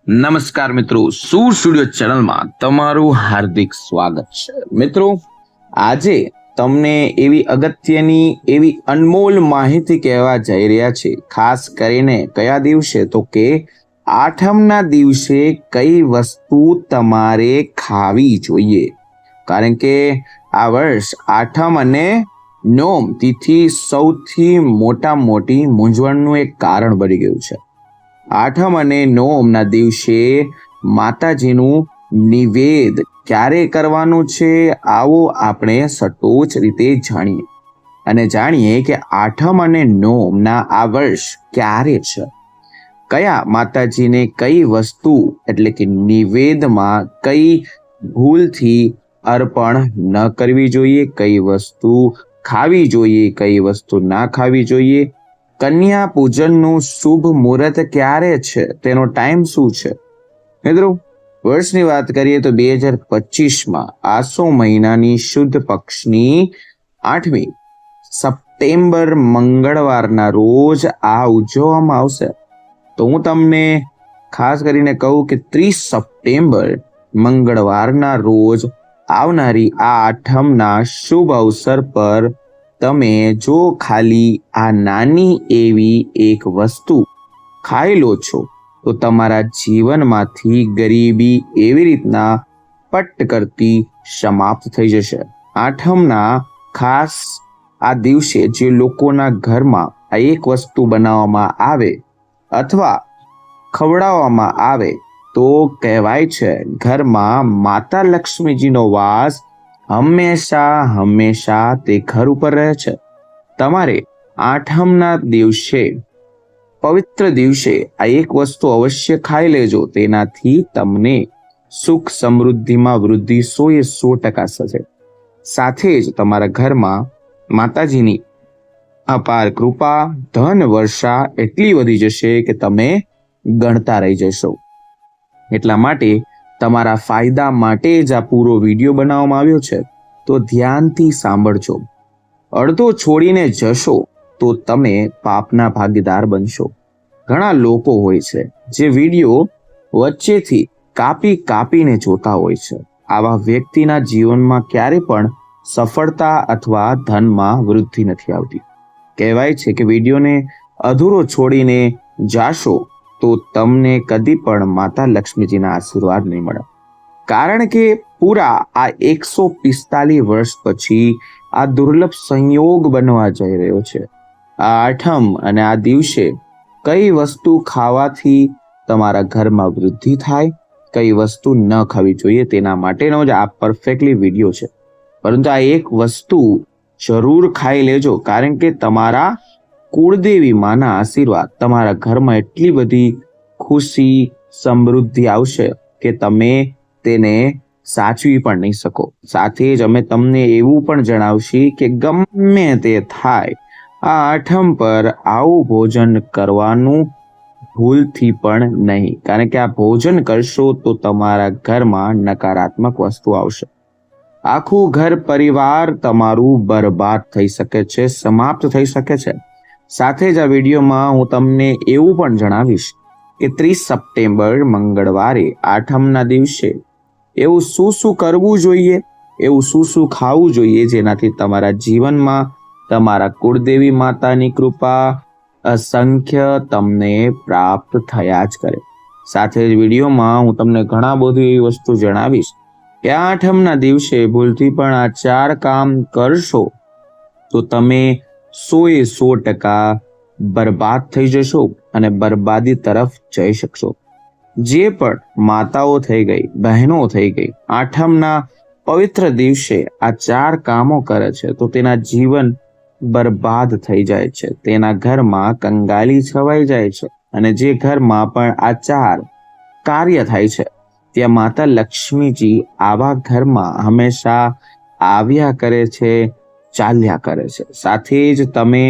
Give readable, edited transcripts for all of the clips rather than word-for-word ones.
નમસ્કાર મિત્રો, સૂર સ્ટુડિયો ચેનલમાં તમારું હાર્દિક સ્વાગત છે। મિત્રો, આજે તમને એવી અગત્યની એવી અનમોલ માહિતી કહેવા જઈ રહ્યા છે। ખાસ કરીને કયા દિવસે? તો કે આઠમના દિવસે કઈ વસ્તુ તમારે ખાવી જોઈએ। કારણ કે આ વર્ષ આઠમ અને નોમ તિથિ સૌથી મોટી મૂંઝવણનું એક કારણ બની ગયું છે। આઠમ અને નોમના દિવસે માતાજીનું નિવેદ ક્યારે કરવાનું છે, આવો આપણે સટોચ રીતે જાણીએ કે આઠમ અને નોમના આ વર્ષ ક્યારે છે, કયા માતાજીને કઈ વસ્તુ એટલે કે નિવેદમાં કઈ ભૂલથી અર્પણ ન કરવી જોઈએ, કઈ વસ્તુ ખાવી જોઈએ, કઈ વસ્તુ ના ખાવી જોઈએ, કન્યા પૂજનનું શુભ મુહૂર્ત ક્યારે છે, તેનો ટાઈમ શું છે। મિત્રો, વર્ષની વાત કરીએ તો 2025માં આસો મહિનાની શુદ્ધ પક્ષની 8મી સપ્ટેમ્બર મંગળવારના રોજ આ ઉજવવામાં આવશે। તો હું તમને ખાસ કરીને કહું કે 30 સપ્ટેમ્બર મંગળવારના રોજ આવનારી આ આઠમના શુભ અવસર પર તમે જો ખાલી આ નાની એવી એક વસ્તુ ખાઈ લો છો તો તમારા જીવનમાંથી ગરીબી એવી રીતના પટ કરતી સમાપ્ત થઈ જશે। આઠમના ખાસ આ દિવસે જે લોકોના ઘરમાં આ એક વસ્તુ બનાવવામાં આવે અથવા ખવડાવવામાં આવે તો કહેવાય છે ઘરમાં માતા લક્ષ્મીજીનો વાસ હંમેશા તે ઘર ઉપર રહે છે। તમારે આઠમના દિવસે પવિત્ર દિવસે આ એક વસ્તુ અવશ્ય ખાઈ લેજો, તેનાથી તમને સુખ સમૃદ્ધિમાં વૃદ્ધિ 100% થશે। સાથે જ તમારા ઘરમાં માતાજીની અપાર કૃપા ધન વર્ષા એટલી વધી જશે કે તમે ગણતા રહી જશો। એટલા માટે તમારા ફાયદા માટે જ આ પૂરો વિડીયો બનાવવામાં આવ્યો છે, તો ધ્યાનથી સાંભળજો। અડધો છોડીને જશો તો તમે પાપના ભાગીદાર બનશો। ઘણા લોકો હોય છે જે વિડીયો વચ્ચેથી કાપીને જોતા હોય છે। આવા વ્યક્તિના જીવનમાં ક્યારે પણ સફળતા અથવા ધનમાં વૃદ્ધિ નથી આવતી। કહેવાય છે કે વિડીયોને અધૂરો છોડીને જાશો તો તમને કદી પણ માતા લક્ષ્મીજીના આશીર્વાદ નહીં મળે। કારણ કે પૂરા આ 145 વર્ષ પછી આ દુર્લભ સંયોગ બનવા જઈ રહ્યો છે। આ આઠમ અને આ દિવસે કઈ વસ્તુ ખાવાથી તમારા ઘરમાં વૃદ્ધિ થાય, કઈ વસ્તુ ન ખાવી જોઈએ, તેના માટેનો જ આ પરફેક્ટલી વિડીયો છે। પરંતુ આ એક વસ્તુ જરૂર ખાઈ લેજો, કારણ કે તમારા કુળદેવી માના આશીર્વાદ તમારા ઘરમાં એટલી બધી ખુશી સમૃદ્ધિ આવશે કે તમે તેને સાચવી પણ નહીં શકો। સાથે જ અમે તમને એવું પણ જણાવશી કે ગમે તે થાય આ આઠમ પર આવું ભોજન કરવાનું ભૂલથી પણ નહીં, કારણ કે આ ભોજન કરશો તો તમારા ઘરમાં નકારાત્મક વસ્તુ આવશે। આખું ઘર પરિવાર તમારું બરબાદ થઈ શકે છે, સમાપ્ત થઈ શકે છે। સાથે જ આ વિડીયોમાં હું તમને એવું પણ જણાવીશ કે 30 સપ્ટેમ્બર મંગળવારે આઠમના દિવસે એવું શું કરવું જોઈએ, એવું શું ખાવું જોઈએ જેનાથી તમારા જીવનમાં તમારા કુળદેવી માતાની કૃપા અસંખ્ય તમને પ્રાપ્ત થયા જ કરે। સાથે જ વિડીયોમાં હું તમને ઘણા બધી એવી વસ્તુ જણાવીશ કે આઠમના દિવસે ભૂલથી પણ આ 4 કામ કરશો તો તમે 100% બરબાદ થઈ જશો અને બરબાદી તરફ જઈ શકશો। જે પણ માતાઓ થઈ ગઈ, બહેનો થઈ ગઈ, આઠમના પવિત્ર દિવસે આ 4 કામો કરે છે તો તેના જીવન બરબાદ થઈ જાય છે, તેના ઘરમાં કંગાલી છવાઈ જાય છે। અને જે ઘરમાં પણ આ 4 કાર્ય થાય છે ત્યાં માતા લક્ષ્મીજી આવા ઘરમાં હંમેશા આવ્યા કરે છે, ચાલ્યા કરે છે। સાથે જ તમે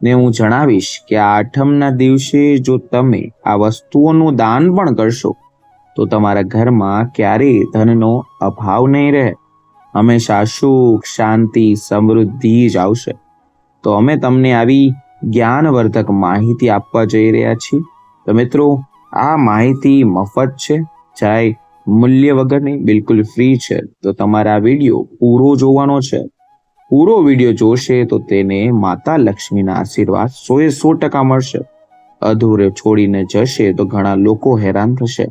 ને હું જણાવીશ કે આ આઠમના દિવસે જો તમે આ વસ્તુઓનું દાન પણ કરશો તો તમારા ઘરમાં ક્યારેય ધનનો અભાવ નહીં રહે, હંમેશા સુખ શાંતિ સમૃદ્ધિ જ આવશે। તો અમે તમને આવી જ્ઞાનવર્ધક માહિતી આપવા જઈ રહ્યા છીએ। તો મિત્રો, આ માહિતી મફત છે, ચાહે મૂલ્ય વગરની, બિલકુલ ફ્રી છે. તો તમારે આ વિડીયો પૂરો જોવાનો છે. પૂરો વિડીયો જોશે તો તેને માતા લક્ષ્મીના આશીર્વાદ 100% મળશે. અધૂરે છોડીને જશે તો ઘણા લોકો હેરાન થશે.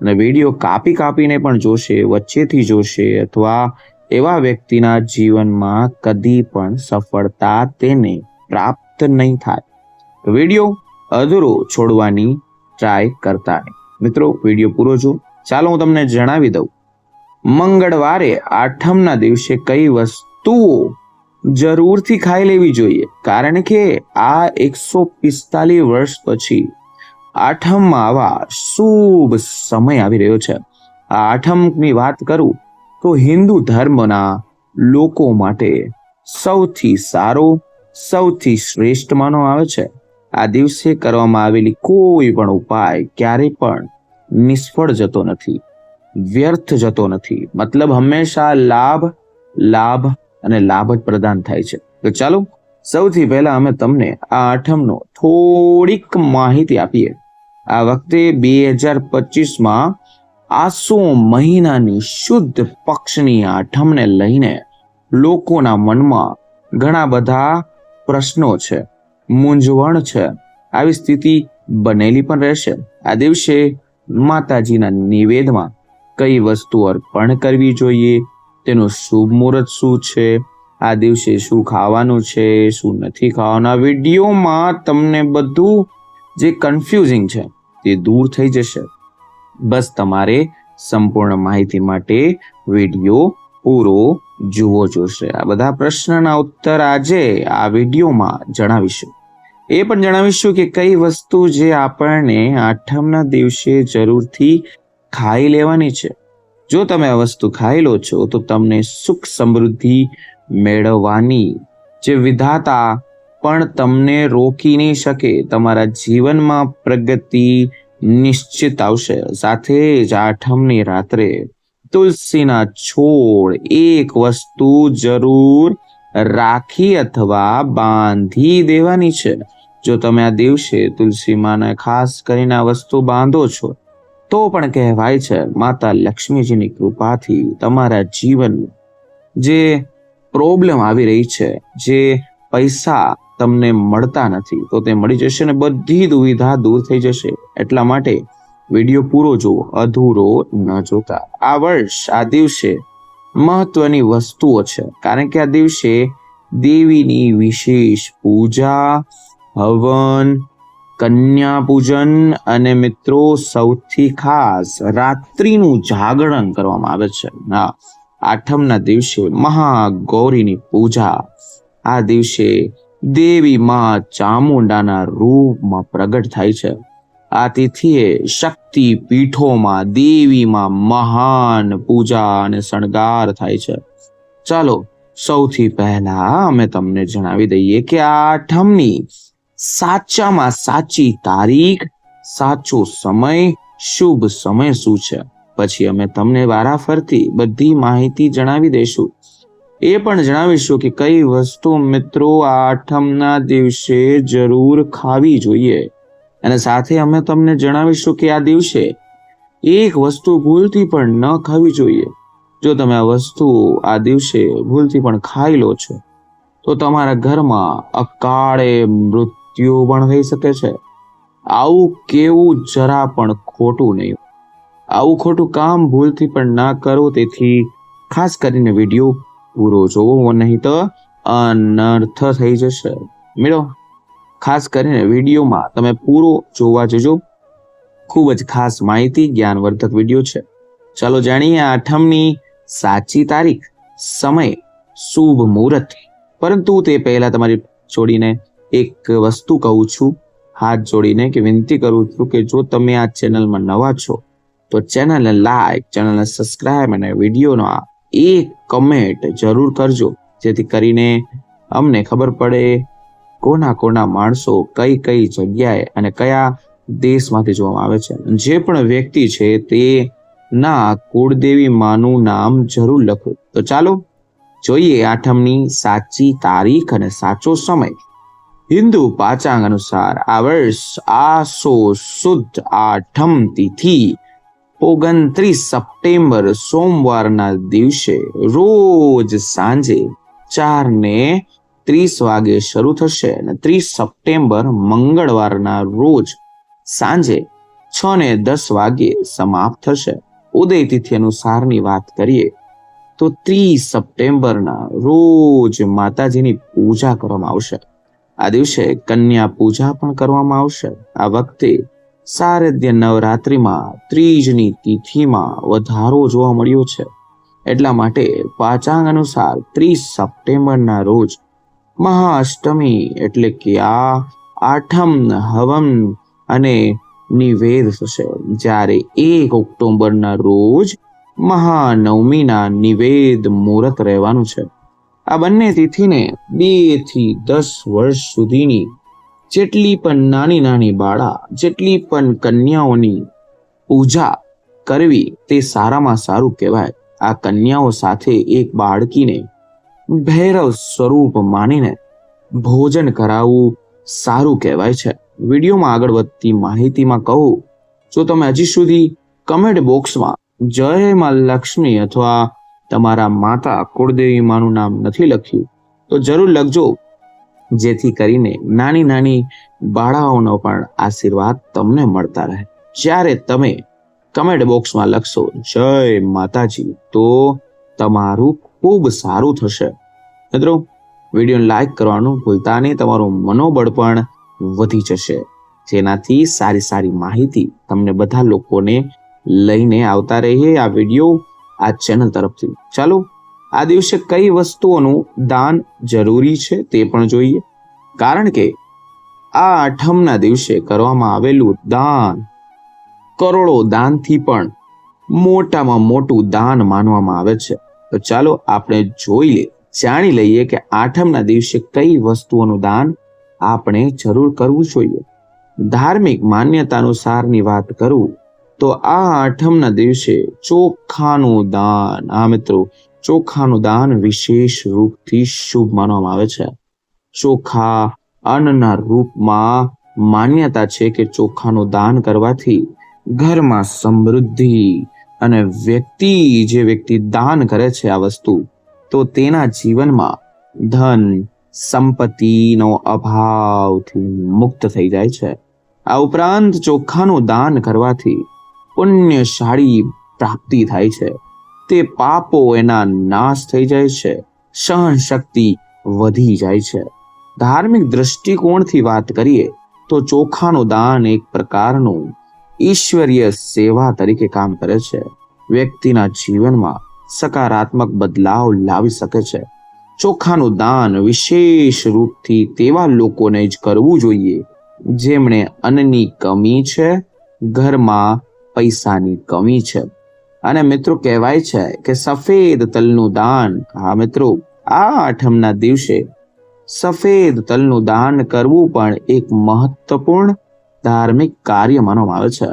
અને વિડીયો કાપીને પણ જોશે, વચ્ચેથી જોશે, અથવા એવા વ્યક્તિના જીવનમાં કદી પણ સફળતા તેને પ્રાપ્ત નહીં થાય. વિડીયો અધૂરો છોડવાની ટ્રાય કરતા નહીં. મિત્રો, વિડીયો પૂરો જો. ચાલો હું તમને જણાવી દઉં. મંગળવારે આઠમના દિવસે કઈ વસ્તુઓ જરૂરથી ખાઈ લેવી જોઈએ, કારણ કે આ 145 વર્ષ પછી આઠમમાં આવા શુભ સમય આવી રહ્યો છે. આ આઠમની વાત કરું તો હિન્દુ ધર્મના લોકો માટે સૌથી સારો, સૌથી શ્રેષ્ઠ માનવામાં આવે છે. આ દિવસે કરવામાં આવેલી કોઈ પણ ઉપાય ક્યારેય પણ નિષ્ફળ જતો નથી, વ્યર્થ જતો નથી. મતલબ હંમેશા લાભ લાભ અને લાભ જ પ્રદાન થાય છે. તો ચાલો સૌથી પહેલા અમે તમને આ આઠમનો થોડીક માહિતી આપીએ. આ વખતે 2025માં આસો મહિનાની શુદ્ધ પક્ષની આઠમને લઈને લોકોના મનમાં ઘણા બધા પ્રશ્નો છે, મૂંઝવણ છે. આવી સ્થિતિ બનેલી પણ રહેશે. આ દિવસે માતાજીના નિવેદમાં કઈ વસ્તુ અર્પણ કરવી જોઈએ, તેનું શુભ મુહૂર્ત શું છે, આ દિવસે શું ખાવાનું છે, શું નથી ખાવાનું, આ વિડીયોમાં તમને બધું જે કન્ફ્યુઝિંગ છે તે દૂર થઈ જશે. બસ તમારે સંપૂર્ણ માહિતી માટે વિડીયો પૂરો જોવો જોશે. આ બધા પ્રશ્નના ઉત્તર આજે આ વિડીયોમાં જણાવીશું. એ પણ જણાવીશું કે કઈ વસ્તુ જે આપણને આઠમના દિવસે જરૂરથી ખાઈ લેવાની છે. જો તમે આ વસ્તુ ખાઈ લો છો તો તમને સુખ સમૃદ્ધિ મેળવવાની જે વિધાતા પણ તમને રોકી નહીં શકે. તમારા જીવનમાં પ્રગતિ નિશ્ચિત આવશે. સાથે જ આઠમની રાત્રે તુલસીના છોડ એક વસ્તુ જરૂર રાખી અથવા બાંધી દેવાની છે. જો તમે આ દિવસે તુલસી માને ખાસ કરીને આ વસ્તુ બાંધો છો તો પણ કહેવાય છે માતા લક્ષ્મીજીની કૃપાથી તમારા જીવનમાં જે પ્રોબ્લેમ આવી રહી છે, જે પૈસા તમને મળતા નથી, તો તે મળી જશે અને બધી દુવિધા દૂર થઈ જશે. એટલા માટે વિડીયો પૂરો જુઓ, અધૂરો ન જોતા. આ વર્ષ આ દિવસે મહત્વની વસ્તુઓ છે, કારણ કે આ દિવસે દેવીની વિશેષ પૂજા, હવન, કન્યા પૂજન અને મિત્રો સૌથી ખાસ રાત્રિનું જાગરણ કરવામાં આવે છે. આઠમના દિવસે મહાગૌરીની પૂજા. આ દિવસે દેવી માં ચામુંડાના રૂપમાં પ્રગટ થાય છે. આ તિથિએ શક્તિ પીઠોમાં દેવીમાં મહાન પૂજા અને શણગાર થાય છે. ચાલો સૌથી પહેલા અમે તમને જણાવી દઈએ કે આ આઠમની સાચામાં સાચી તારીખ, સાચો સમય, શુભ સમય શું છે. પછી અમે તમને વારાફરતી બધી માહિતી જણાવી દઈશું. એ પણ જણાવીશું કે કઈ વસ્તુ મિત્રો આ આઠમના દિવસે જરૂર ખાવી જોઈએ. અને સાથે અમે તમને જણાવીશું કે આ દિવસે એક વસ્તુ ભૂલથી પણ ન ખાવી જોઈએ. જો તમે આ વસ્તુ આ દિવસે ભૂલથી પણ ખાઈ લો છો તો તમારા ઘરમાં અકાળે મૃત્યુ પણ થઈ શકે છે. આવું કેવું જરા પણ ખોટું નહીં. આવું ખોટું કામ ભૂલથી પણ ના કરો. તેથી ખાસ કરીને વિડીયો પૂરો જોવો, નહીં તો અનર્થ થઈ જશે. મેળો ખાસ કરીને વિડીયોમાં તમે પૂરો જોવા જજો. ખૂબ જ ખાસ માહિતી, જ્ઞાનવર્ધક વિડીયો છે. ચાલો જાણીએ આઠમની સાચી તારીખ, સમય, શુભ મુહૂર્ત. પરંતુ તે પહેલા તમારી જોડીને એક વસ્તુ કહું છું, હાથ જોડીને કે વિનંતી કરું છું કે જો તમે આ ચેનલમાં નવા છો તો ચેનલને લાઈક, ચેનલને સબસ્ક્રાઇબ અને વિડીયોનો એક કમેન્ટ જરૂર કરજો, જેથી કરીને અમને ખબર પડે કોના માણસો કઈ કઈ જગ્યાએ અને કયા દેશમાંથી જોવામાં આવે છે. જે પણ વ્યક્તિ છે તે ના કુળદેવી માનું નામ જરૂર લખો. તો ચાલો જોઈએ આઠમની સાચી તારીખ અને સાચો સમય. હિન્દુ પાંચાંગ અનુસાર આ વર્ષ આસો સુદ 8મ તિથિ 29 સપ્ટેમ્બર સોમવારના દિવસે રોજ સાંજે 4:30 વાગે શરૂ થશે અને 30 સપ્ટેમ્બર મંગળવારના રોજ સાંજે 6:10 વાગે સમાપ્ત થશે. ઉદય તિથિ અનુસારની વાત કરીએ તો 30 સપ્ટેમ્બરના રોજ માતાજીની પૂજા કરવામાં આવશે. આ દિવસે કન્યા પૂજા પણ કરવામાં આવશે. આ વખતે શારદીય નવરાત્રિમાં ત્રીજની તિથિમાં વધારો જોવા મળ્યો છે. એટલા માટે પાંચાંગ અનુસાર 30 સપ્ટેમ્બરના રોજ મહાઅષ્ટમી એટલે કે આ 8મ હવન અને નિવેદ થશે, જ્યારે 1 ઓક્ટોબરના રોજ મહાનવમીના નિવેદ મુહૂર્ત રહેવાનું છે. આ બંને તિથિને 2 થી 10 વર્ષ સુધીની જેટલી પણ નાની બાળા જેટલી પણ કન્યાઓની પૂજા કરવી તે સારામાં સારું કહેવાય. આ કન્યાઓ સાથે એક બાળકીને ભૈરવ સ્વરૂપ માનીને ભોજન કરાવવું સારું કહેવાય છે. વિડીયોમાં આગળ વધતી માહિતીમાં કહું, જો તમે હજી સુધી કમેન્ટ બોક્સમાં જય માં લક્ષ્મી અથવા તમારા માતા કુળદેવી માનું નામ નથી લખ્યું તો જરૂર લખજો, જેથી કરીને નાની બાળાઓનો પણ આશીર્વાદ તમને મળતા રહે. જ્યારે તમે કમેન્ટ બોક્સમાં લખશો જય માતાજી તો તમારું ખૂબ સારું થશે. મિત્રો, વિડીયોને લાઈક કરવાનું ભૂલતા નહીં, તમારું મનોબળ પણ વધી જશે, જેનાથી સારી માહિતી તમને બધા લોકોને લઈને આવતા રહીએ આ વિડીયો આ ચેનલ તરફથી. ચાલો આ દિવસે કઈ વસ્તુઓનું દાન જરૂરી છે તે પણ જોઈએ, કારણ કે આ 8મના દિવસે કરવામાં આવેલું દાન કરોડો દાનથી પણ મોટામાં મોટું દાન માનવામાં આવે છે. તો ચાલો આપણે જાણી લઈએ કે 8મના દિવસે કઈ વસ્તુઓનું દાન આપણે જરૂર કરવું જોઈએ. ધાર્મિક માન્યતા અનુસારની વાત કરું તો આ 8મના દિવસે ચોખાનું દાન, મિત્રો ચોખાનું દાન વિશેષ રૂપથી શુભ માનવામાં આવે છે. ચોખા અન્નના રૂપમાં માન્યતા છે કે ચોખાનું દાન કરવાથી ઘરમાં સમૃદ્ધિ અને વ્યક્તિ દાન કરે છે આ વસ્તુ તો તેના જીવનમાં ધન સંપત્તિનો અભાવથી મુક્ત થઈ જાય છે. આ ઉપરાંત ચોખાનું દાન કરવાથી પુણ્યશાળી પ્રાપ્તિ થાય છે, તે પાપો એના નાશ થઈ જાય છે, સહન શક્તિ વધી જાય છે. ધાર્મિક દ્રષ્ટિકોણથી વાત કરીએ તો ચોખાનું દાન એક પ્રકારનું ઈશ્વરીય સેવા તરીકે કામ કરે છે. વ્યક્તિના જીવનમાં સકારાત્મક બદલાવ લાવી શકે છે. ચોખાનું દાન વિશેષ રૂપથી તેવા લોકોને જ કરવું જોઈએ જેમણે અન્નની કમી છે, ઘરમાં પૈસાની કમી છે. અને મિત્રો કહેવાય છે કે સફેદ તલનું દાન, મિત્રો આ 8મના દિવસે સફેદ તલનું દાન કરવું પણ એક મહત્વપૂર્ણ ધાર્મિક કાર્ય માનવામાં આવે છે.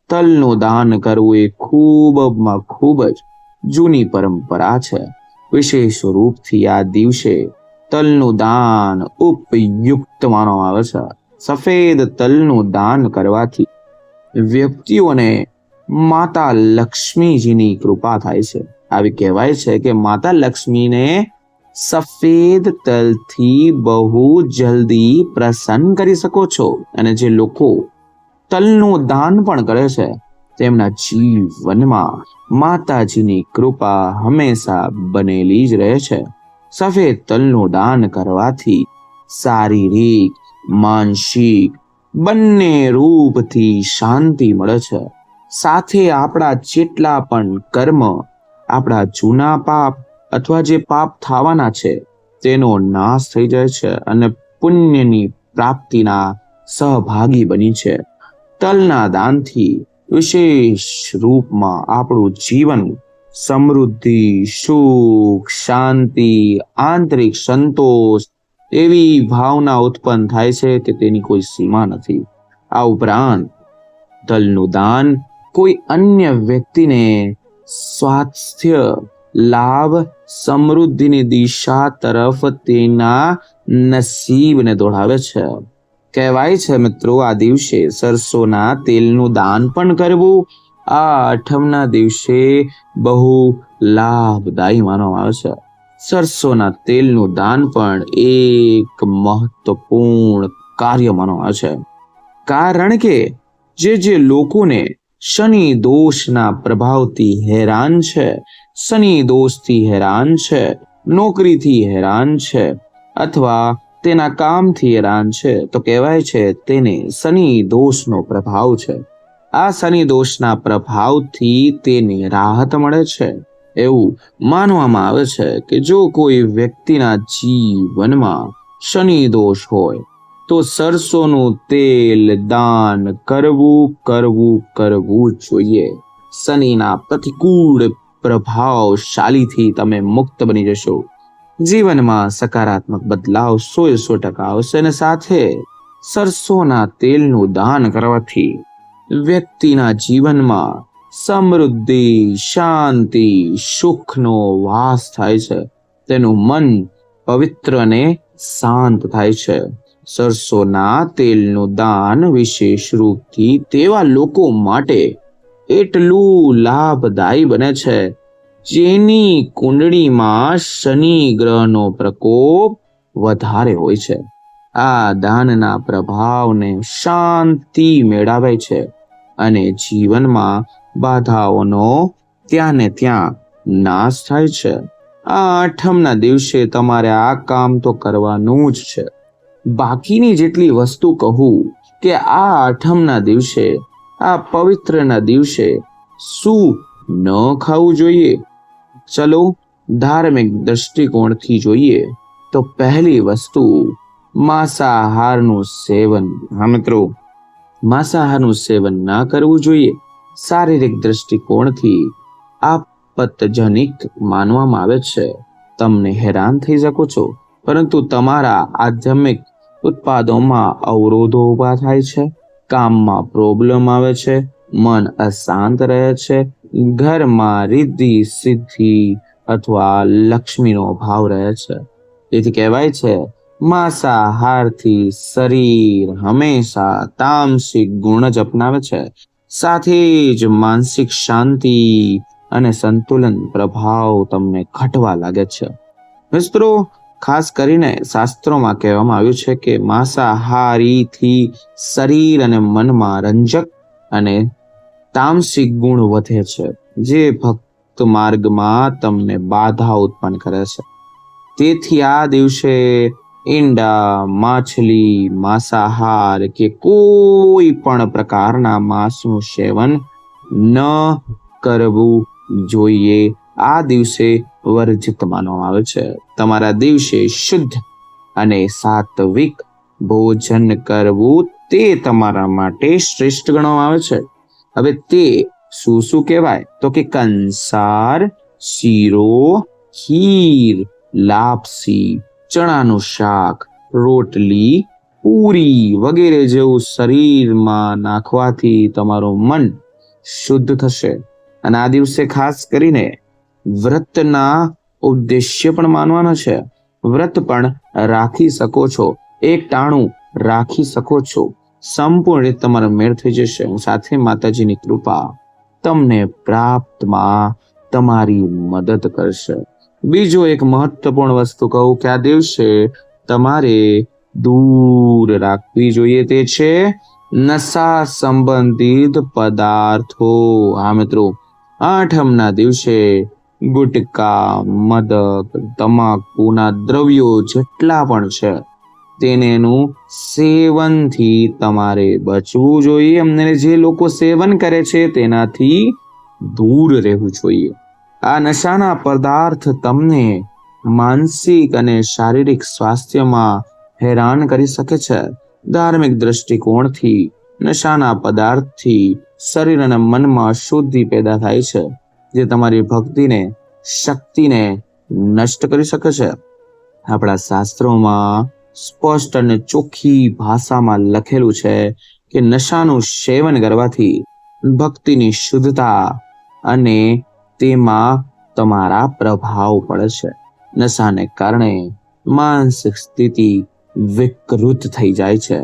તલનું દાન કરવું એ ખૂબ જ જૂની પરંપરા છે. વિશેષ રૂપથી આ દિવસે તલનું દાન ઉપયુક્ત માનવામાં આવે છે. સફેદ તલનું દાન કરવાથી વ્યક્તિઓને માતા લક્ષ્મીજીની કૃપા થાય છે. આવી કહેવાય છે કે માતા લક્ષ્મીને સફેદ તલથી બહુ જલ્દી પ્રસન્ન કરી શકો છો. અને જે લોકો તલનું દાન પણ કરે છે તેમના જીવનમાં માતાજીની કૃપા હંમેશા બનેલી જ રહે છે. સફેદ તલનું દાન કરવાથી શારીરિક માનસિક બંને રૂપથી શાંતિ મળે છે. સાથે આપણા જેટલા પણ કર્મ, આપણા જૂના પાપ અથવા જે પાપ થવાના છે તેનો નાશ થઈ જાય છે અને પુણ્યની પ્રાપ્તિના સહભાગી બની છે. તલના દાનથી વિશેષ રૂપમાં આપણું જીવન સમૃદ્ધિ, સુખ, શાંતિ, આંતરિક સંતોષ એવી ભાવના ઉત્પન્ન થાય છે કે તેની કોઈ સીમા નથી. આ ઉપરાંત તલનું દાન કોઈ અન્ય વ્યક્તિને સ્વાસ્થ્ય લાભ, સમૃદ્ધિની દિશા તરફ તેના નસીબને દોડાવે છે. કહેવાય છે મિત્રો, આ દિવસે સરસોના તેલનું દાન પણ કરવું આ આઠમના દિવસે બહુ લાભદાયી માનવામાં આવે છે. સરસોના તેલનું દાન પણ એક મહત્વપૂર્ણ કાર્ય માનવામાં આવે છે. કારણ કે જે લોકોને શનિ દોષના પ્રભાવથી હેરાન છે, શનિ દોષથી હેરાન છે, નોકરીથી હેરાન છે અથવા તેના કામથી હેરાન છે, તો કહેવાય છે તેને શનિ દોષનો પ્રભાવ છે. આ શનિ દોષના પ્રભાવથી તેને રાહત મળે છે. એવું માનવામાં આવે છે કે જો કોઈ વ્યક્તિના જીવનમાં શનિ દોષ હોય તો સરસોનું તેલ દાન કરવું જોઈએ. શનિના પ્રતિકૂળ પ્રભાવશાળીથી તમે મુક્ત બની જશો. જીવનમાં સકારાત્મક બદલાવ 100% આવશે અને સાથે સરસોના તેલનું દાન કરવાથી વ્યક્તિના જીવનમાં સમૃદ્ધિ, શાંતિ, સુખનો વાસ થાય છે. તેનું મન પવિત્ર અને શાંત થાય છે. સરસોના તેલનું દાન વિશેષ રૂપથી તેવા લોકો માટે એટલું લાભદાયી બને છે જેની કુંડળીમાં શનિ ગ્રહનો પ્રકોપ વધારે હોય છે. આ દાનના પ્રભાવને શાંતિ મેળવે છે અને જીવનમાં બાધાઓનો ત્યાં ને ત્યાં નાશ થાય છે. આ આઠમના દિવસે તમારે આ કામ તો કરવાનું જ છે. બાકીની જેટલી વસ્તુ કહું કે આ આઠમના દિવસે, આ પવિત્રના દિવસે શું ન ખાવું જોઈએ? ચલો ધાર્મિક દ્રષ્ટિકોણથી જોઈએ તો પહેલી વસ્તુ માંસાહારનું સેવન. હા મિત્રો, માંસાહારનું સેવન ના કરવું જોઈએ. શારીરિક દ્રષ્ટિકોણથી આપત્તિજનક માનવામાં આવે છે. તમને હેરાન થઈ શકો છો, પરંતુ તમારા આધ્યાત્મિક ઉત્પાદોમાં અવરોધો ઊભા થાય છે, કામમાં પ્રોબ્લેમ આવે છે, મન અશાંત રહે છે, ઘરમાં રિદ્ધિ સિદ્ધિ અથવા લક્ષ્મીનો અભાવ રહે છે. તેથી કહેવાય છે માંસાહારથી શરીર હંમેશા તામસિક ગુણ જ અપનાવે છે, સાથે જ માનસિક શાંતિ અને સંતુલન પ્રભાવ તમને ઘટવા લાગે છે. મિત્રો, ખાસ કરીને શાસ્ત્રોમાં કહેવામાં આવ્યું છે કે માંસાહારીથી શરીર અને મનમાં રંજક અને તામસિક ગુણ વધે છે, જે ભક્ત માર્ગમાં તમને બાધા ઉત્પન્ન કરે છે. તેથી આ દિવસે ઈંડા, માછલી, માંસાહાર કે કોઈ પણ પ્રકારના માંસનું સેવન ન કરવું જોઈએ. આ દિવસે વર્જિત માનવામાં આવે છે. તમારા દિવસે શુદ્ધ અને સાત્વિક ભોજન કરવું તે તમારા માટે શ્રેષ્ઠ ગણવામાં આવે છે. હવે તે શું કહેવાય તો કે કંસાર, શીરો, ખીર, લાપસી, ચણાનું શાક, રોટલી, પૂરી વગેરે જેવું શરીરમાં નાખવાથી તમારું મન શુદ્ધ થશે. અને આ દિવસે ખાસ કરીને વ્રતના ઉદ્દેશ્ય પણ માનવાનો છે. વ્રત પણ રાખી શકો છો, એક ટાણું રાખી શકો છો. સંપૂર્ણ રીતે તમારો મેળ થઈ જશે. સાથે માતાજીની કૃપા તમને પ્રાપ્તમાં તમારી મદદ કરશે. બીજો એક મહત્વપૂર્ણ વસ્તુ કહું કે આ દિવસે તમારે દૂર રાખવી જોઈએ, તે છે નશા સંબંધિત પદાર્થો. હા મિત્રો, આઠમના દિવસે ગુટકા, મદક, તમાકુના દ્રવ્યો જેટલા પણ છે તેનું સેવનથી તમારે બચવું જોઈએ. અને જે લોકો સેવન કરે છે તેનાથી દૂર રહેવું જોઈએ. આ નશાના પદાર્થ તમને માનસિક અને શારીરિક સ્વાસ્થ્યમાં હેરાન કરી શકે છે. ધાર્મિક દ્રષ્ટિકોણથી નશાના પદાર્થથી શરીર અને મનમાં અશુદ્ધિ પેદા થાય છે, જે તમારી ભક્તિને, શક્તિને નષ્ટ કરી શકે છે. આપણા શાસ્ત્રોમાં સ્પષ્ટ અને ચોખ્ખી ભાષામાં લખેલું છે કે નશાનું સેવન કરવાથી ભક્તિની શુદ્ધતા અને તેમાં તમારા પ્રભાવ પડે છે. નશાને કારણે માનસિક સ્થિતિ વિકૃત થઈ જાય છે,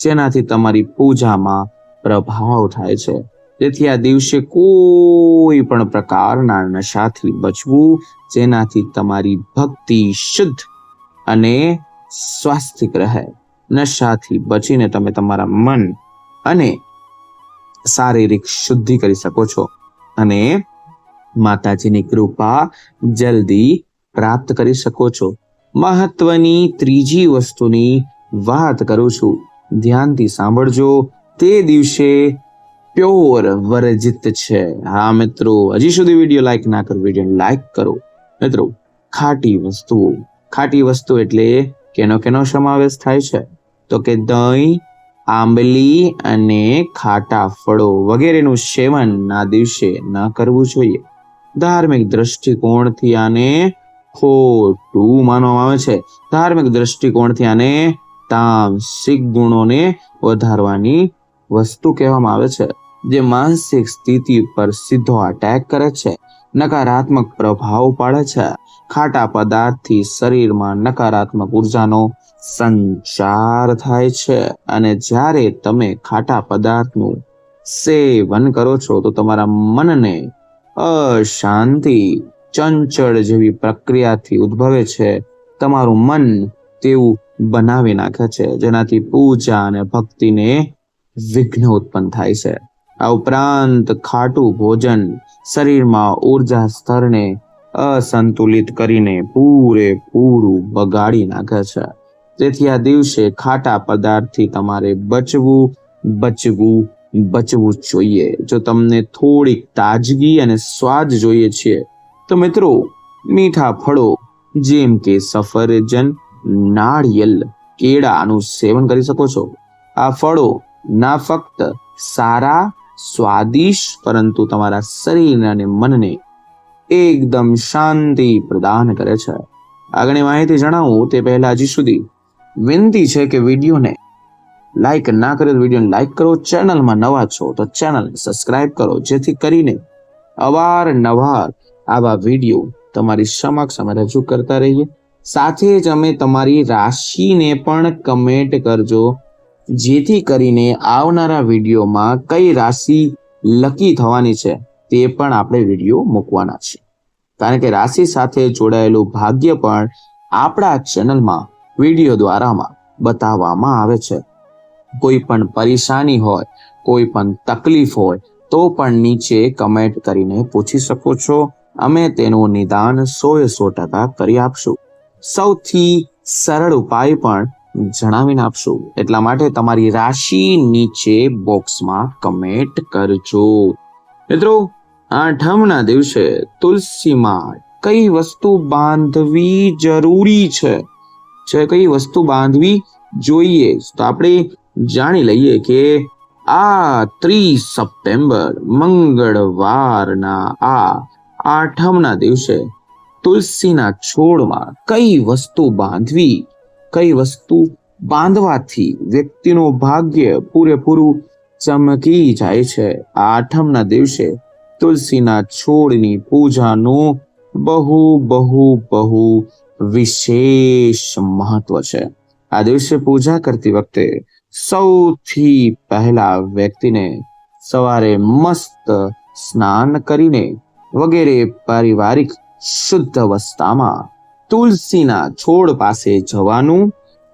જેનાથી તમારી પૂજામાં પ્રભાવ થાય છે. તેથી આ દિવસે કોઈ પણ પ્રકારના નશાથી બચવું, જેનાથી તમારી ભક્તિ શુદ્ધ અને સ્વાસ્થિક રહે. નશાથી બચીને તમે તમારા મન અને શારીરિક શુદ્ધિ કરી શકો છો અને માતાજીની કૃપા જલ્દી પ્રાપ્ત કરી શકો છો. મહત્વની ત્રીજી વસ્તુની વાત કરું છું, ધ્યાનથી સાંભળજો. તે દિવસે પ્યોર વર્જિત છે. હા મિત્રો, હજી સુધી વિડીયો લાઈક ના કરો, વિડીયો લાઈક કરો. મિત્રો, ખાટી વસ્તુ એટલે કેનો સમાવેશ થાય છે? તો કે દહીં, આંબલી અને ખાટા ફળો વગેરેનું સેવન આ દિવસે ન કરવું જોઈએ. ધાર્મિક દ્રષ્ટિકોણથી આને ખોટું માનવામાં આવે છે. ધાર્મિક દ્રષ્ટિકોણથી આને તામસિક ગુણોને વધારવાની વસ્તુ કહેવામાં આવે છે, જે માનસિક સ્થિતિ પર સીધો અટેક કરે છે, નકારાત્મક પ્રભાવ પાડે છે. ખાટા પદાર્થથી શરીરમાં નકારાત્મક ઉર્જાનો સંચાર થાય છે અને જ્યારે તમે ખાટા પદાર્થનું સેવન કરો છો તો તમારા મનને અશાંતિ, ચંચળ જેવી પ્રક્રિયાથી ઉદ્ભવે છે. તમારું મન તેવું બનાવી નાખે છે, જેનાથી પૂજા અને ભક્તિને વિઘ્ન ઉત્પન્ન થાય છે. આ ઉપરાંત ખાટું ભોજન શરીરમાં ઉર્જા સ્તરને અસંતુલિત કરીને પૂરેપૂરું બગાડી નાખે છે. તેથી આ દિવસે ખાટા પદાર્થથી તમારે બચવું જોઈએ. જો તમને થોડીક તાજગી અને સ્વાદ જોઈએ છે તો મિત્રો, મીઠા ફળો જેમ કે સફરજન, નાળિયેર, કેળાનું સેવન કરી શકો છો. આ ફળો ના ફક્ત સારા, સ્વાદિષ્ટ, પરંતુ તમારા શરીર અને મનને એકદમ શાંતિ પ્રદાન કરે છે. આગળની માહિતી જણાવું તે પહેલા હજી સુધી વિનંતી છે કે વિડીયોને લાઈક ના કરે તો વિડીયોને લાઈક કરો. ચેનલમાં નવા છો તો ચેનલ સબસ્ક્રાઇબ કરો, જેથી કરીને અવારનવાર આવા વિડીયો તમારી સમક્ષ અમે રજૂ કરતા રહીએ. સાથે જ અમે તમારી રાશિને પણ કમેન્ટ કરજો, જેથી કરીને આવનારા વિડીયોમાં કઈ રાશિ લકી થવાની છે તે પણ આપણે વિડીયો મૂકવાના છે. કારણ કે રાશિ સાથે જોડાયેલું ભાગ્ય પણ આપણા ચેનલમાં વિડીયો દ્વારામાં બતાવવામાં આવે છે. કોઈ પણ પરેશાની હોય, કોઈ પણ તકલીફ હોય તો પણ નીચે કમેન્ટ કરીને પૂછી શકો છો. અમે તેનું નિદાન 100% કરી આપશું. સૌથી સરળ ઉપાય પણ જણાવીને આપશું. એટલા માટે તમારી રાશિ નીચે બોક્સમાં કમેન્ટ કરજો. મિત્રો, આઠમના દિવસે તુલસીમાં કઈ વસ્તુ બાંધવી જરૂરી છે, કઈ વસ્તુ બાંધવી જોઈએ, તો આપણે જાણી લઈએ કે આ 30 સપ્ટેમ્બર મંગળવારના આ આઠમના દિવસે તુલસીના છોડમાં કઈ વસ્તુ બાંધવી, કઈ વસ્તુ બાંધવાથી વ્યક્તિનું ભાગ્ય પૂરેપૂરું ચમકી જાય છે. આ આઠમના દિવસે તુલસીના છોડની પૂજાનું બહુ વિશેષ મહત્વ છે. આ દિવસે પૂજા કરતી વખતે સૌથી પહેલા વ્યક્તિને સવારે મસ્ત સ્નાન કરીને વગેરે પારિવારિક શુદ્ધ અવસ્થામાં તુલસીના છોડ પાસે જવાનું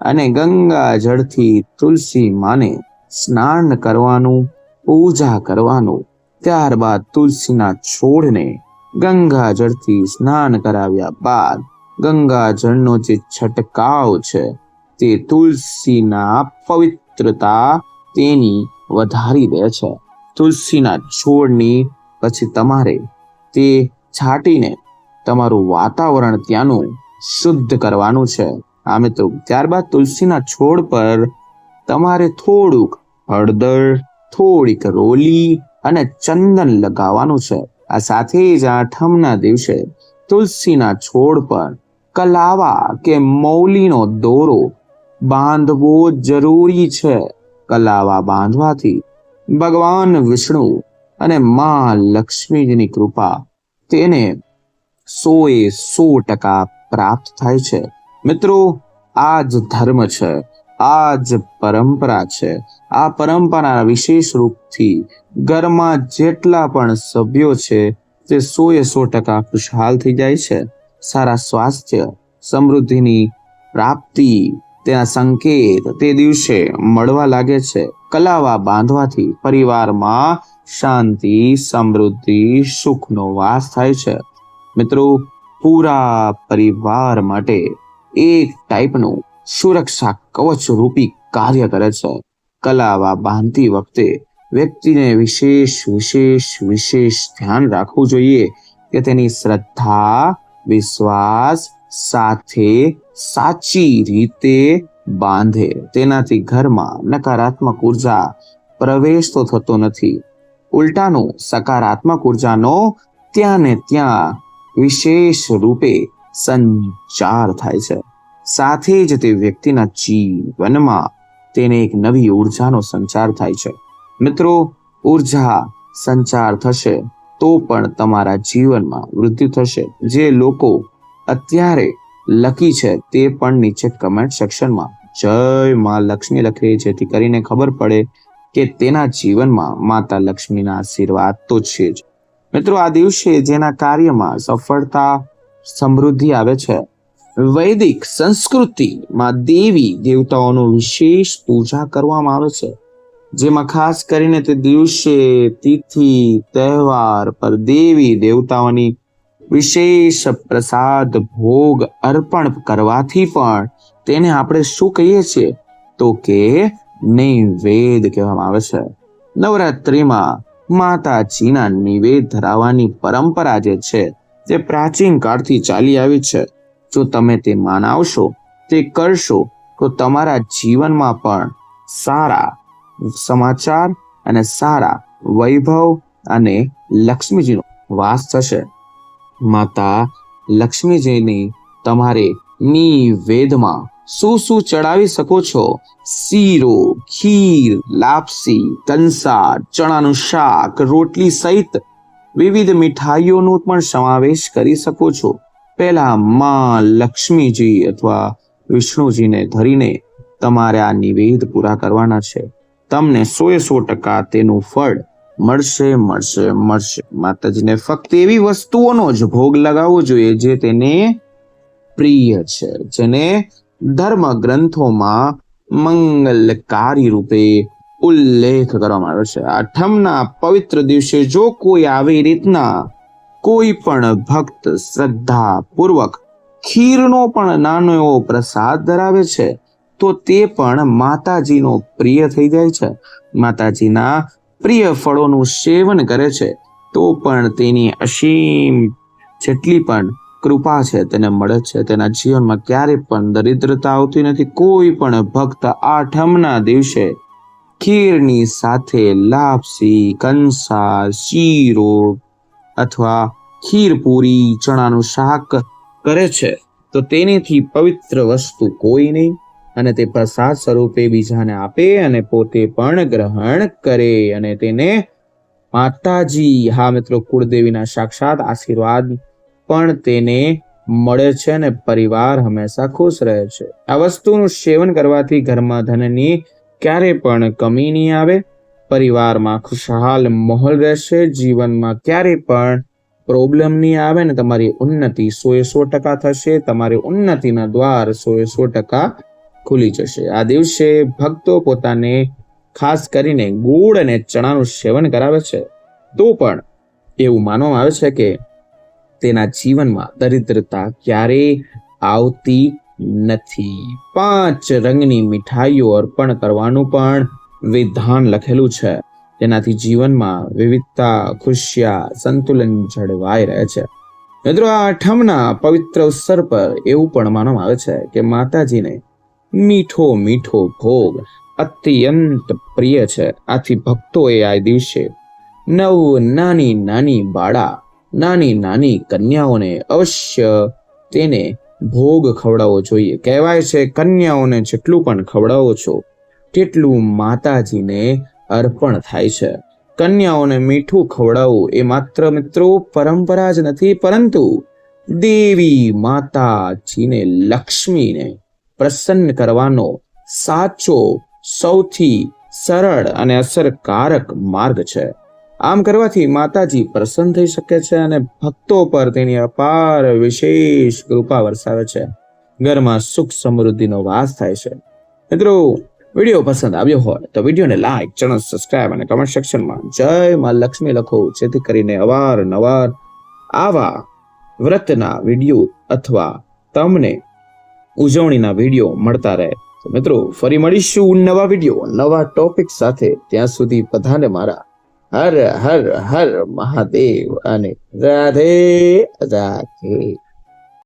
અને ગંગા જળથી તુલસી માને સ્નાન કરવાનું, પૂજા કરવાનું. ત્યારબાદ તુલસીના છોડને ગંગા જળથી સ્નાન કરાવ્યા બાદ ગંગા જળનો જે છંટકાવ છે તે તુલસીના પવિત્રતા તેની વધારી દે છે. તુલસીના છોડની પછી તમારે તે છાંટીને તમારું વાતાવરણ ત્યાંનું શુદ્ધ કરવાનું છે. આ મિત્રો, ત્યારબાદ તુલસીના છોડ પર તમારે થોડુંક હળદર, થોડીક રોલી અને ચંદન લગાવવાનું છે. આ સાથે જ આઠમના દિવસે તુલસીના છોડ પર કલાવા કે મૌલીનો દોરો બાંધવો જરૂરી છે. કલાવા બાંધવાથી ભગવાન વિષ્ણુ અને માં લક્ષ્મીજીની કૃપા તેને 100% પ્રાપ્ત થાય છે. મિત્રો, આ જ ધર્મ છે, આ જ પરંપરા છે. આ પરંપરાના વિશેષ રૂપથી ઘરમાં જેટલા પણ સભ્યો છે તે 100% ખુશહાલ થઈ જાય છે. સારા સ્વાસ્થ્ય, સમૃદ્ધિની પ્રાપ્તિ, તેના સંકેત તે દિવસે મળવા લાગે છે. કલાવા બાંધવાથી પરિવારમાં શાંતિ, સમૃદ્ધિ, સુખનો વાસ થાય છે. મિત્રો, પૂરા પરિવાર માટે એક ટાઈપનું સુરક્ષા કવચ રૂપી કાર્ય કરે છે. કલાવા બાંધતી વખતે વ્યક્તિને વિશેષ ધ્યાન રાખવું જોઈએ કે તેની શ્રદ્ધા, વિશ્વાસ સાથે સાચી રીતે બાંધે. તેનાથી ઘરમાં નકારાત્મક ઉર્જા પ્રવેશ તો થતો નથી, ઉલટાનું સકારાત્મક ઉર્જાનો ત્યાં ને ત્યાં વિશેષ રૂપે સંચાર થાય છે. સાથે જ તે વ્યક્તિના જીવનમાં તેને એક નવી ઉર્જાનો સંચાર થાય છે. મિત્રો, ઉર્જા સંચાર થશે તો પણ તમારા જીવનમાં વૃદ્ધિ થશે. જે લોકો અત્યારે લકી છે તે પણ નીચે કમેન્ટ સેક્શનમાં જય માં લક્ષ્મી લખે, જેથી કરીને ખબર પડે કે તેના જીવનમાં માતા લક્ષ્મીના આશીર્વાદ તો છે જ. મિત્રો, આ દિવસે જેના કાર્યમાં સફળતા, સમૃદ્ધિ આવે છે, વૈદિક સંસ્કૃતિમાં દેવી દેવતાઓનું વિશેષ પૂજા કરવામાં આવે છે. જેમાં ખાસ કરીને તે દિવસે તિથિ તહેવાર પર દેવી દેવતાઓની વિશેષ પ્રસાદ ભોગ અર્પણ કરવાથી પણ તેને આપણે શું કહીએ છીએ તો કે નૈવેદ કહેવામાં આવે છે. નવરાત્રિમાં માતાજીના નિવેદ ધરાવવાની પરંપરા જે છે તે પ્રાચીન કાળથી ચાલી આવી છે. જો તમે તે માનવશો, તે કરશો તો તમારા જીવનમાં પણ સારા સમાચાર અને સારા વૈભવ અને લક્ષ્મીજીનો વાસ થશે. માતા લક્ષ્મીજીની તમારે નિવેદમાં શું ચડાવી શકો છો? શીરો, ખીર, લાપસી, કંસાર, ચણાનું શાક, રોટલી સહિત વિવિધ મીઠાઈઓનો પણ સમાવેશ કરી શકો છો. પહેલા માં લક્ષ્મીજી અથવા વિષ્ણુજીને ધરીને તમારે આ નિવેદ પૂરા કરવાના છે. તમને 100% તેનું ફળ મળશે. માતાજીને ફક્ત એવી વસ્તુઓનો જ ભોગ લગાવવો જોઈએ જે તેને પ્રિય છે, જેને ધર્મ ગ્રંથોમાં મંગલકારી રૂપે ઉલ્લેખ કરવામાં આવ્યો છે. આઠમના પવિત્ર દિવસે જો કોઈ આવી રીતના કોઈ પણ ભક્ત શ્રદ્ધા પૂર્વક ખીરનો પણ નાનો એવો પ્રસાદ ધરાવે છે તો તે પણ માતાજીનો પ્રિય થઈ જાય છે. માતાજીના પ્રિય ફળોનું સેવન કરે છે તો પણ તેની અસીમ જેટલી પણ કૃપા છે તેને મળે છે. તેના જીવનમાં ક્યારે પણ દરિદ્રતા આવતી નથી. કોઈ પણ ભક્ત આઠમના દિવસે ખીરની સાથે લાપસી, કંસાર, શીરો અથવા ખીર પૂરી, ચણાનું શાક કરે છે તો તેનેથી પવિત્ર વસ્તુ કોઈ નહીં, અને તે પ્રસાદ સ્વરૂપે બીજાને આપે અને પોતે પણ ગ્રહણ કરે અને તેને માતાજી, હા મિત્રો, કુળદેવીના સાક્ષાત આશીર્વાદ પણ તેને મળે છે અને પરિવાર હંમેશા ખુશ રહે છે. આ વસ્તુનું સેવન કરવાથી ઘરમાં ધનની ક્યારે પણ કમી નહીં આવે, પરિવારમાં ખુશહાલ માહોલ રહેશે, જીવનમાં ક્યારે પણ પ્રોબ્લેમ નહીં આવે ને તમારી ઉન્નતિ 100% થશે. તમારી ઉન્નતિના દ્વાર 100% ખુલી જશે. આ દિવસે ભક્તો પોતાને ખાસ કરીને ગોળ અને ચણાનું સેવન કરાવે છે તો પણ એવું માનવામાં આવે છે કે તેના જીવનમાં દરિદ્રતા ક્યારેય આવતી નથી. 5 રંગની મીઠાઈઓ અર્પણ કરવાનું પણ વિધાન લખેલું છે, તેનાથી જીવનમાં વિવિધતા, ખુશિયા, સંતુલન જળવાઈ રહે છે. મિત્રો, આ આઠમના પવિત્ર અવસર પર એવું પણ માનવામાં આવે છે કે માતાજીને મીઠો ભોગ અત્યંત પ્રિય છે. આથી ભક્તોએ આ દિવસે નાની કન્યાઓને અવશ્ય તેને ભોગ ખવડાવવો જોઈએ. કહેવાય છે કન્યાઓને જેટલું પણ ખવડાવો છો તેટલું માતાજીને અર્પણ થાય છે. કન્યાઓને મીઠું ખવડાવવું એ માત્ર મિત્રો પરંપરા જ નથી, પરંતુ દેવી માતાજીને લક્ષ્મીને પ્રસન્ન કરવાનો સાચો સૌથી સરળ અને અસરકારક માર્ગ છે. આમ કરવાથી માતાજી પ્રસન્ન થઈ શકે છે અને ભક્તો પર તેની અપાર વિશેષ કૃપા વરસાવે છે. ઘરમાં સુખ સમૃદ્ધિનો વાસ થાય છે. મિત્રો, વિડીયો પસંદ આવ્યો હોય તો વિડીયોને લાઈક, ચેનલ સબસ્ક્રાઇબ અને કમેન્ટ સેક્શનમાં જય માં લક્ષ્મી લખો, જેથી કરીને અવારનવાર આવા વ્રતના વિડીયો અથવા તમને ઉજવણીના વિડીયો મળતા રહે. તો મિત્રો, ફરી મળીશું નવા વિડીયો નવા ટોપિક સાથે. ત્યાં સુધી બધાને મારા હર હર હર મહાદેવ અને રાધે રાધે.